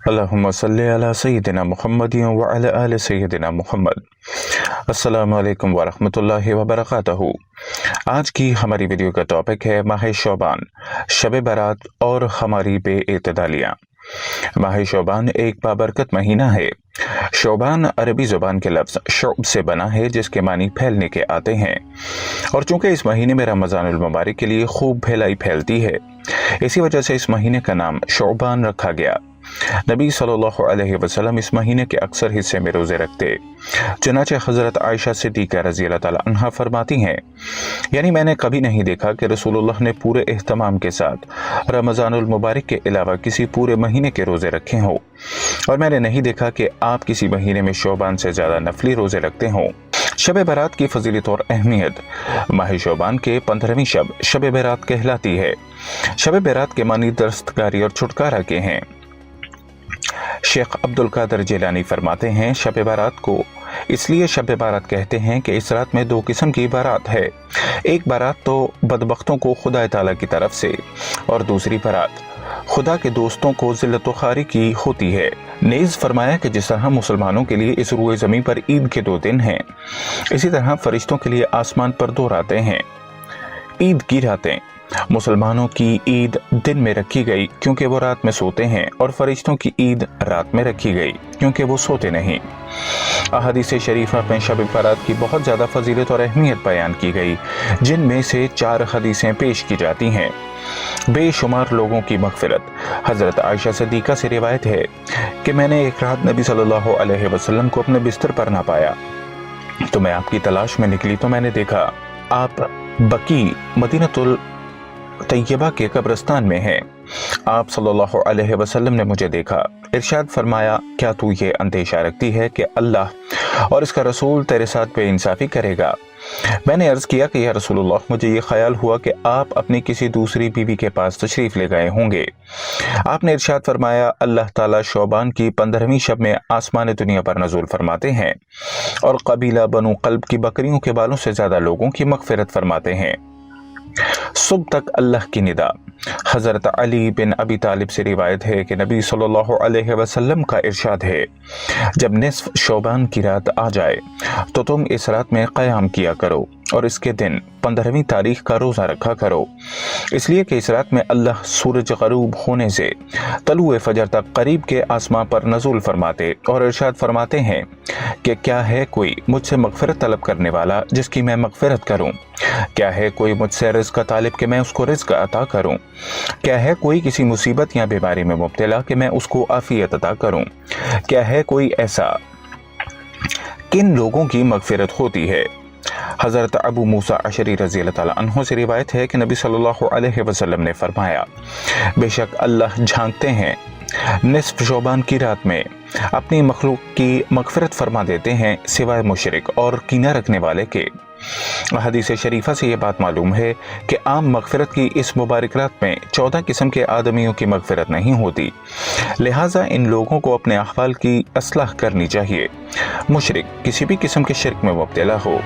अल्लाहुम्मा सल्ली अला सय्यिदिना मुहम्मद व अला आलि सय्यिदिना मुहम्मद। अस्सलामु अलैकुम व रहमतुल्लाहि व बरकातहू। आज की हमारी वीडियो का टॉपिक है माह शौबान, शब बारात और हमारी बेइतदालियाँ। माह शौबान एक बाबरकत महीना है। शौबान अरबी ज़ुबान के लफ्ज़ शौब से बना है, जिसके मानी फैलने के आते हैं, और चूंकि इस महीने में रमज़ानुल मुबारक के लिए खूब फैलाई फैलती है, इसी वजह से इस महीने का नाम शौबान रखा गया। नबी सल्लल्लाहु अलैहि वसल्लम इस महीने के अक्सर हिस्से में रोज़े रखते। चुनाचे हज़रत आयशा सिद्दीक़ा रज़ी अल्लाह ताला अन्हा फरमाती हैं, यानी मैंने कभी नहीं देखा कि रसूलुल्लाह ने पूरे एहतमाम के साथ रमज़ानुल मुबारक के अलावा किसी पूरे महीने के रोज़े रखे हों, और मैंने नहीं देखा कि आप किसी महीने में शौबान से ज़्यादा नफली रोज़े रखते हों। शब बारात की फजीलत और अहमियत। माह शौबान के 15वीं शब बारात कहलाती है। शब बारात के मानी दस्तकारी और छुटकारा के हैं। शेख अब्दुल कादर जिलानी फरमाते हैं, शब बारात को इसलिए शब बारात कहते हैं कि इस रात में दो किस्म की बारात है। एक बारात तो बदबख्तों को खुदा ताला की तरफ से, और दूसरी बारात खुदा के दोस्तों को जिल्लत खारी की होती है। नेज़ फरमाया कि जिस तरह मुसलमानों के लिए इस रुए ज़मीन पर ईद के 2 दिन हैं, इसी तरह फरिश्तों के लिए आसमान पर 2 रातें हैं। ईद की रातें मुसलमानों की ईद दिन में रखी गई क्योंकि वो रात में सोते हैं, और फरिश्तों की ईद रात में रखी गई क्योंकि वो सोते नहीं। अहादीस शरीफा में शब बारात की बहुत ज़्यादा फजीलत और अहमियत बयान की गई, जिनमें से 4 हदीसें पेश की जाती हैं। बेशुमार लोगों की मग़फ़िरत। हज़रत आयशा सिद्दीक़ा से रिवायत है कि मैंने एक रात नबी सल्लल्लाहु अलैहि वसल्लम को अपने बिस्तर पर ना पाया, तो मैं आपकी तलाश में निकली तो मैंने देखा आप बकी मदीनतुल तैयबा के कब्रिस्तान में हैं। आप सल्लल्लाहु अलैहि वसल्लम ने मुझे देखा, इरशाद फरमाया, क्या तू ये अंदेशा रखती है कि अल्लाह और इसका रसूल तेरे साथ बेइंसाफ़ी करेगा? मैंने अर्ज़ किया कि या रसूलुल्लाह, मुझे ये ख्याल हुआ कि आप अपनी किसी दूसरी बीवी के पास तशरीफ़ ले गए होंगे। आपने इरशाद फरमाया, अल्लाह ताला शौबान की 15वीं शब में आसमान दुनिया पर नज़ूल फरमाते हैं, और कबीला बनु क़ल्ब की बकरियों के बालों से ज़्यादा लोगों की मग़फ़िरत फरमाते हैं। सुबह तक अल्लाह की निदा। हज़रत अली बिन अबी तालिब से रिवायत है कि नबी सल्लल्लाहु अलैहि वसल्लम का इरशाद है, जब निस्फ शौबान की रात आ जाए तो तुम इस रात में क़याम किया करो, और इसके दिन 15वीं तारीख का रोज़ा रखा करो, इसलिए कि इस रात में अल्लाह सूरज ग़रूब होने से तलुए फजर तक करीब के आसमां पर नज़ूल फरमाते और इरशाद फरमाते हैं कि क्या है कोई मुझसे मग़फ़िरत तलब करने वाला जिसकी मैं मग़फ़िरत करूं? क्या है कोई मुझसे रिज़्क़ तालिब कि मैं उसको रिज़्क़ अता करूं? क्या है कोई किसी मुसीबत या बीमारी में मुब्तला कि मैं उसको आफ़ियत अता करूं? क्या है कोई ऐसा? किन लोगों की मग़फ़िरत होती है? हज़रत अबू मूसा अशरी रज़ी अल्लाह ताला अन्हु से रिवायत है कि नबी सल्लल्लाहु अलैहि वसल्लम ने फरमाया, बेशक अल्लाह झांकते हैं निस्फ शौबान की रात में अपनी मखलूक की मग़फ़िरत फरमा देते हैं, सिवाय मुशरिक और कीना रखने वाले के। हदीस शरीफा से ये बात मालूम है कि आम मग़फ़िरत की इस मुबारक रात में 14 किस्म के आदमियों की मग़फ़िरत नहीं होती, लिहाजा इन लोगों को अपने अहवाल की असलाह करनी चाहिए। मुशरिक किसी भी किस्म के शिर्क में मुब्तला हो,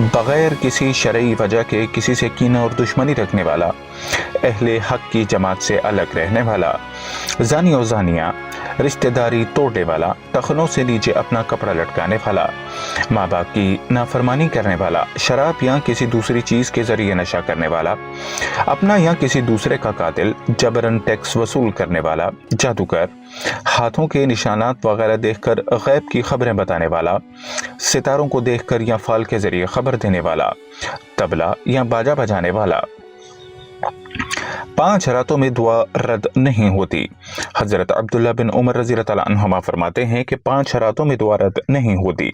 बग़ैर किसी शरई वजह के किसी से कीना और दुश्मनी रखने वाला, अहले हक की जमात से अलग रहने वाला, ज़ानी और ज़ानिया, रिश्तेदारी तोड़ने वाला, टखनों से नीचे अपना कपड़ा लटकाने वाला, माँ बाप की नाफरमानी करने वाला, शराब या किसी दूसरी चीज़ के ज़रिए नशा करने वाला, अपना या किसी दूसरे का कातिल, जबरन टैक्स वसूल करने वाला, जादूगर, हाथों के निशानात वगैरह देखकर गैब की खबरें बताने वाला, सितारों को देखकर या फाल के ज़रिए खबर देने वाला, तबला या बाजा बजाने वाला। 5 रातों में दुआ रद्द नहीं होती। हज़रत अब्दुल्ला बिन उमर रज़ी अल्लाह ताला अन्हुमा फरमाते हैं कि 5 रातों में दुआ रद्द नहीं होती।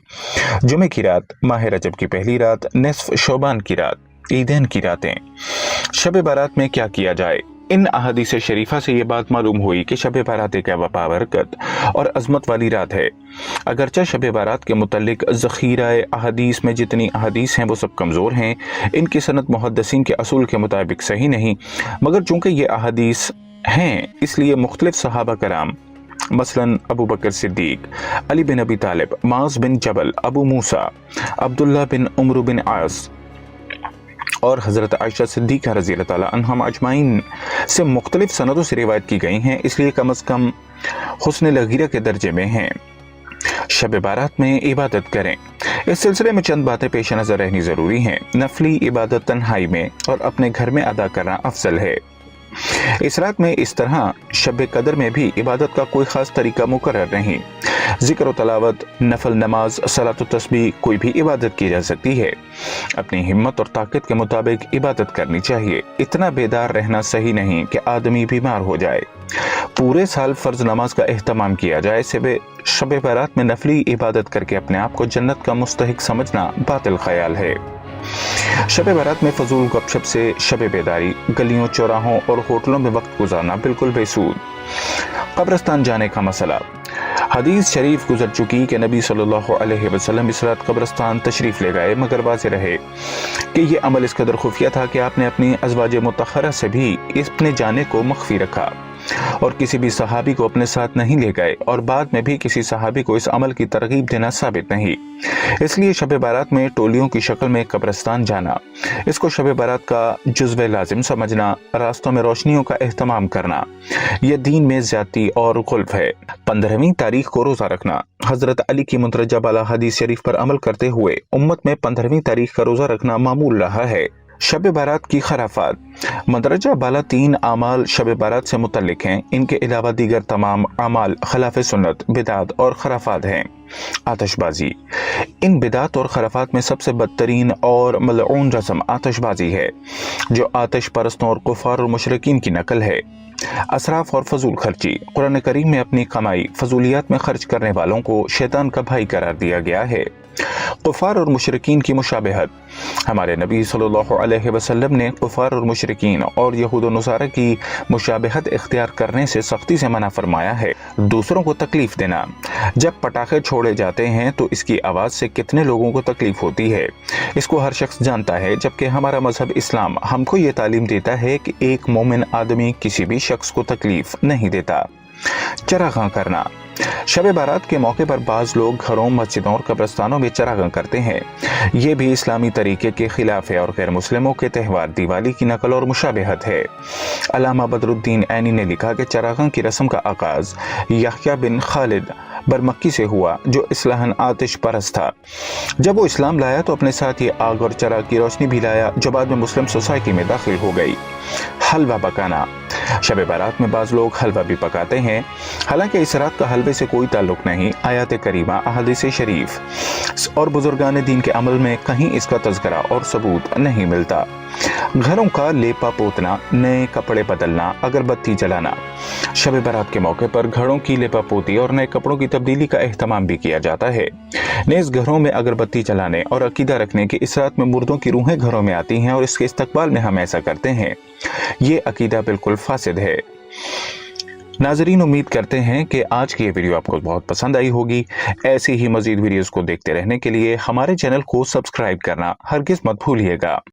जुमे की रात, माह रजब की पहली रात, निस्फ शौबान की रात, ईदैन की रातें। शब बारात में क्या किया जाए? इन अहादीस शरीफा से ये बात मालूम हुई कि शब बारात एक बाबरकत और अज़मत वाली रात है। अगरचे शब बारात के मुतल्लिक ज़ख़ीरा अहादीस में जितनी अहादीस हैं वो सब कमज़ोर हैं, इनकी सनद मुहद्दिसीन के असूल के मुताबिक सही नहीं, मगर चूँकि ये अहादीस हैं इसलिए मुख्तलिफ सहाबा कराम, मसलन अबू बकर सिद्दीक, अली बिन अबी तालिब, माज़ बिन जबल, अबू मूसा, अब्दुल्ला बिन उमर बिन आस और हज़रत आयशा सिद्दीक़ा रज़ी अल्लाह ताला अन्हा अजमाइन से मुख्तलिफ सनदों से रिवायत की गई हैं, इसलिए कम अज़ कम हुस्न लगीरा के दर्जे में हैं। शब बारात में इबादत करें। इस सिलसिले में चंद बातें पेश नज़र रहनी ज़रूरी हैं। नफली इबादत तन्हाई में और अपने घर में अदा करना अफजल है। इस रात में इस तरह शब कदर में भी इबादत का कोई खास तरीका मुकर्रर नहीं। जिक्र व तलावत, नफल नमाज, सलात व तस्बीह, कोई भी इबादत की जा सकती है। अपनी हिम्मत और ताकत के मुताबिक इबादत करनी चाहिए। इतना बेदार रहना सही नहीं कि आदमी बीमार हो जाए। पूरे साल फर्ज नमाज का एहतमाम किया जाए, शब बारात में नफली इबादत करके अपने आप को जन्नत का मुस्तहिक समझना बातिल ख्याल है। शब बारात में फजूल गपशप से शब बेदारी, गलियों, चौराहों और होटलों में वक्त गुजारना बिल्कुल बेसूद। कब्रिस्तान जाने का मसला। हदीस शरीफ गुजर चुकी कि नबी सल्लल्लाहु अलैहि वसल्लम इस रात कब्रिस्तान तशरीफ ले गए, मगर वाज़ेह रहे कि यह अमल इस कदर खुफिया था कि आपने अपनी अज़वाज मुतहरा से भी अपने जाने को मख्फी रखा और किसी भी सहाबी को अपने साथ नहीं ले गए, और बाद में भी किसी सहाबी को इस अमल की तरगीब देना साबित नहीं। इसलिए शब बारात में टोलियों की शक्ल में कब्रिस्तान जाना, इसको शब बारात का जुज़्व लाजिम समझना, रास्तों में रोशनियों का एहतमाम करना, यह दीन में ज़्यादती और गुल्फ है। 15वीं तारीख को रोज़ा रखना। हज़रत अली की मुतरज्जा बाला हदीस शरीफ पर अमल करते हुए उम्मत में 15वीं तारीख का रोज़ा रखना मामूल रहा है। शब बारात की खराफात। मदरजा बाला 3 आमाल शब बारात से मुतल्लिक हैं। इनके अलावा दीगर तमाम आमाल खिलाफ सुन्नत, बिदात और खराफात हैं। आतिशबाजी। इन बिदात और खराफात में सबसे बदतरीन और मलऊन रस्म आतिशबाजी है, जो आतिश परस्तों और कुफार और मुशरिकीन की नकल है। असराफ और फजूल खर्ची। कुरान करीम में अपनी कमाई फजूलियात में खर्च करने वालों को शैतान का भाई करार दिया गया है। कुफार और मुशरिकीन की मुशाबहत। हमारे नबी सल्लल्लाहु अलैहि वसल्लम ने कुफार और मुशरिकीन और यहूद व नसारा की मुशाबहत इख्तियार करने से सख्ती से मना फरमाया है। दूसरों को तकलीफ देना। जब पटाखे छोड़े जाते हैं तो इसकी आवाज़ से कितने लोगों को तकलीफ होती है, इसको हर शख्स जानता है, जबकि हमारा मजहब इस्लाम हमको ये तालीम देता है कि एक मोमिन आदमी किसी भी शख्स को तकलीफ नहीं देता। चरागां करना। शब बारात के मौके पर बाज़ लोग घरों, मस्जिदों और कब्रिस्तानों में चरागां करते हैं। ये भी इस्लामी तरीके के खिलाफ है और गैर मुस्लिमों के त्यौहार दिवाली की नकल और मुशाबहत है। अल्लामा बदरुद्दीन ऐनी ने लिखा कि चरागां की रस्म का आगाज़ यहया बिन खालिद बरमक्की से हुआ, जो इस्लाहन आतिश परस्त था। जब वो इस्लाम लाया तो अपने साथ ये आग और चराग की रोशनी भी लाया, जो बाद में मुस्लिम सोसाइटी में दाखिल हो गई। हलवा पकाना। शब बारात में बाज़ लोग हलवा भी पकाते हैं, हालांकि इस रात का हलवे से कोई ताल्लुक नहीं। आयत करीमा, अहादीस शरीफ और बुजुर्गान दीन के अमल में कहीं इसका तज़किरा और सबूत नहीं मिलता। घरों का लेपा पोतना, नए कपड़े बदलना, अगरबत्ती जलाना। शब बारात के मौके पर घरों की लेपा पोती और नए कपड़ों की तब्दीली का एहतमाम भी किया जाता है। नेज़ घरों में अगरबत्ती जलाने और अकीदा रखने के इस रात में मुर्दों की रूहें घरों में आती हैं और इसके इस्तकबाल में हम ऐसा करते हैं। ये अकीदा बिल्कुल फासिद है। नाज़रीन, उम्मीद करते हैं कि आज की ये वीडियो आपको बहुत पसंद आई होगी। ऐसी ही मज़ीद वीडियोज़ को देखते रहने के लिए हमारे चैनल को सब्सक्राइब करना हरगिज़ मत भूलिएगा।